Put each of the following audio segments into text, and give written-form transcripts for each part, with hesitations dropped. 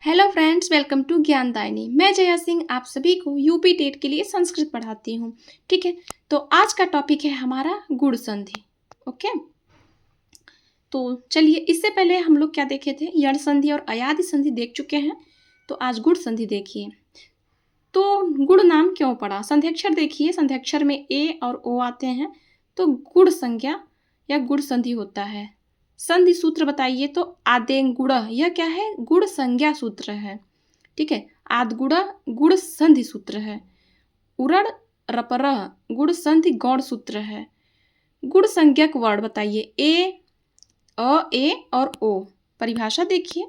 Hello friends, welcome to Gyandayini. मैं जया सिंह आप सभी को यूपी टेट के लिए संस्कृत पढ़ाती हूँ। ठीक है, तो आज का टॉपिक है हमारा गुण संधि। ओके, तो चलिए, इससे पहले हम लोग क्या देखे थे, यण संधि और अयादि संधि देख चुके हैं। तो आज गुण संधि देखिए। तो गुण नाम क्यों पड़ा? संध्याक्षर देखिए, संध्याक्षर में ए और ओ आते हैं तो गुण संज्ञा या गुण संधि होता है। संधि सूत्र बताइए तो आदेंग गुण, यह क्या है? गुण संज्ञा सूत्र है। ठीक है, आद गुण गुण संधि सूत्र है। उरण रपरह गुण संधि गौण सूत्र है। गुण संज्ञक वर्ड बताइए, ए और ओ। परिभाषा देखिए,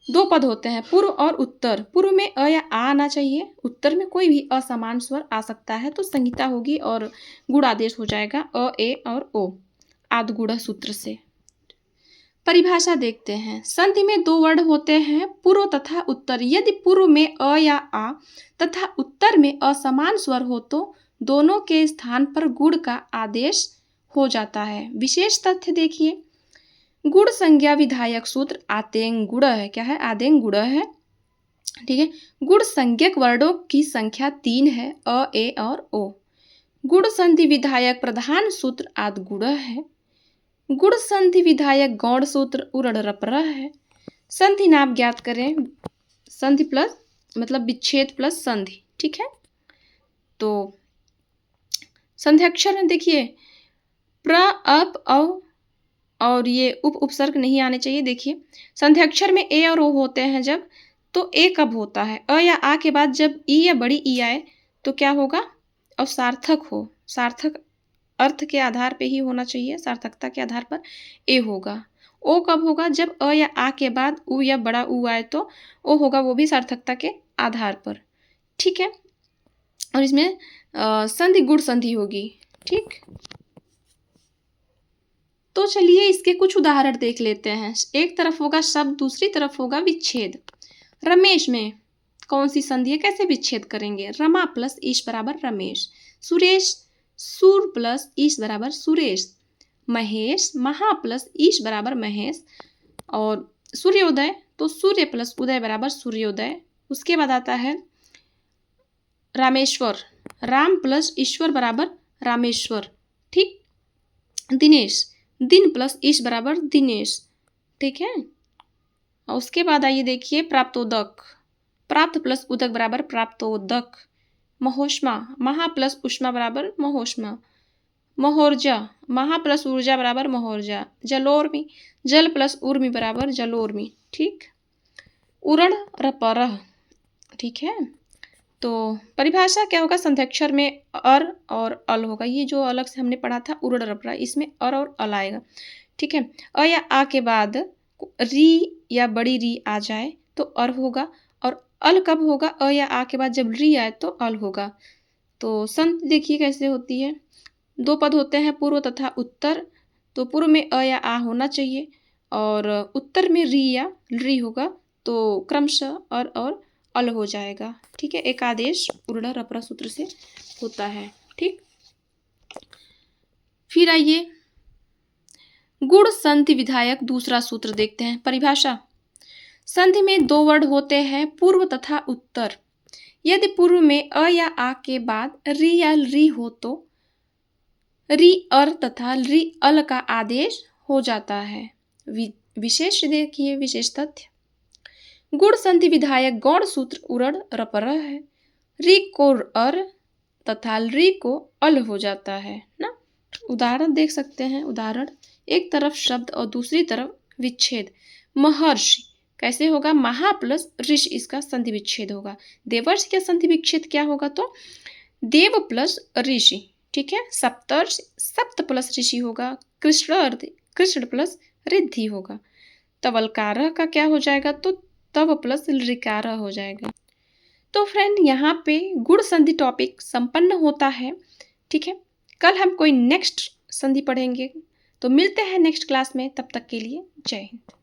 दो पद होते हैं, पूर्व और उत्तर। पूर्व में अ या आ आना चाहिए, उत्तर में कोई भी असमान स्वर आ सकता है तो संहिता होगी और गुण आदेश हो जाएगा अ, ए और ओ आदि गुण सूत्र से। परिभाषा देखते हैं, संधि में दो वर्ण होते हैं, पूर्व तथा उत्तर। यदि पूर्व में अ या आ तथा उत्तर में असमान स्वर हो तो दोनों के स्थान पर गुण का आदेश हो जाता है। विशेष तथ्य देखिए, गुण संज्ञा विधायक सूत्र आतेंग गुण है। क्या है? आदेंग गुण है। ठीक है, गुण संज्ञक वर्णों की संख्या 3 है, अ, ए और ओ। गुण संधि विधायक प्रधान सूत्र आद गुण है। गुण संधि विधायक गौण सूत्र उरण रपरह है। संधि नाम ज्ञात करें, संधि प्लस मतलब विच्छेद प्लस संधि। ठीक है, तो संध्याक्षर में देखिए, प्र, अप, औ और ये उपसर्ग नहीं आने चाहिए। देखिए, संध्याक्षर में ए और ओ होते हैं जब, तो ए कब होता है? अ या आ के बाद जब ई या बड़ी ई आए तो क्या होगा? और सार्थक हो, सार्थक अर्थ के आधार पे ही होना चाहिए, सार्थकता के आधार पर ए होगा। ओ कब होगा? जब अ या आ के बाद उ या बड़ा उ आए तो ओ होगा, वो भी सार्थकता के आधार पर। ठीक है, और इसमें संधि गुण संधि होगी। ठीक, तो चलिए इसके कुछ उदाहरण देख लेते हैं। एक तरफ होगा शब्द, दूसरी तरफ होगा विच्छेद। रमेश में कौन सी संधि है, कैसे विच्छेद करेंगे? रमा प्लस ईश बराबर रमेश। सुरेश, सूर प्लस ईश बराबर सुरेश। महेश, महा प्लस ईश बराबर महेश। और सूर्योदय, तो सूर्य प्लस उदय बराबर सूर्योदय। उसके बाद आता है रामेश्वर, राम प्लस ईश्वर बराबर रामेश्वर। ठीक, दिनेश, दिन प्लस ईश बराबर दिनेश। ठीक है, और उसके बाद आइए देखिए प्राप्तोदक, प्राप्त प्लस उदक बराबर प्राप्तोदक। महोष्मा, महा प्लस उष्मा बराबर महोष्मा। महोर्जा, महा प्लस ऊर्जा बराबर महोर्जा। जलोर्मी, जल प्लस उर्मी बराबर जलोर्मी। ठीक, उरण रपरह। ठीक है, तो परिभाषा क्या होगा? संध्याक्षर में अर और अल होगा, ये जो अलग से हमने पढ़ा था उरण रपरा, इसमें अर और अल आएगा। ठीक है, अ या आ के बाद री या बड़ी री आ जाए तो अर होगा, और अल कब होगा? अ या आ के बाद जब री आए तो अल होगा। तो संत देखिए कैसे होती है, दो पद होते हैं, पूर्व तथा उत्तर। तो पूर्व में अ या आ होना चाहिए और उत्तर में री या री होगा, तो क्रमशः और अल हो जाएगा। ठीक है, एक आदेश उर्ण रपरा सूत्र से होता है। ठीक, फिर आइए गुण संधि विधायक दूसरा सूत्र देखते हैं। परिभाषा, संधि में दो वर्ण होते हैं, पूर्व तथा उत्तर। यदि पूर्व में अ या आ के बाद री या री हो तो री अर तथा री अल का आदेश हो जाता है। विशेष देखिए, विशेष तथ्य, गुण संधि विधायक गौण सूत्र उरण रपरह है। री को अर तथा री को अल हो जाता है ना। उदाहरण देख सकते हैं। उदाहरण, एक तरफ शब्द और दूसरी तरफ विच्छेद। महर्षि कैसे होगा? महा प्लस ऋषि, इसका संधि विच्छेद होगा। देवर्षि का संधि विच्छेद क्या होगा? तो देव प्लस ऋषि। ठीक है, सप्तर्षि, सप्त प्लस ऋषि होगा। कृष्ण प्लस रिद्धि होगा। तवलकार का क्या हो जाएगा? तो तव प्लस ऋकार हो जाएगा। तो फ्रेंड, यहाँ पे गुण संधि टॉपिक संपन्न होता है। ठीक है, कल हम कोई नेक्स्ट संधि पढ़ेंगे, तो मिलते हैं नेक्स्ट क्लास में। तब तक के लिए जय हिंद।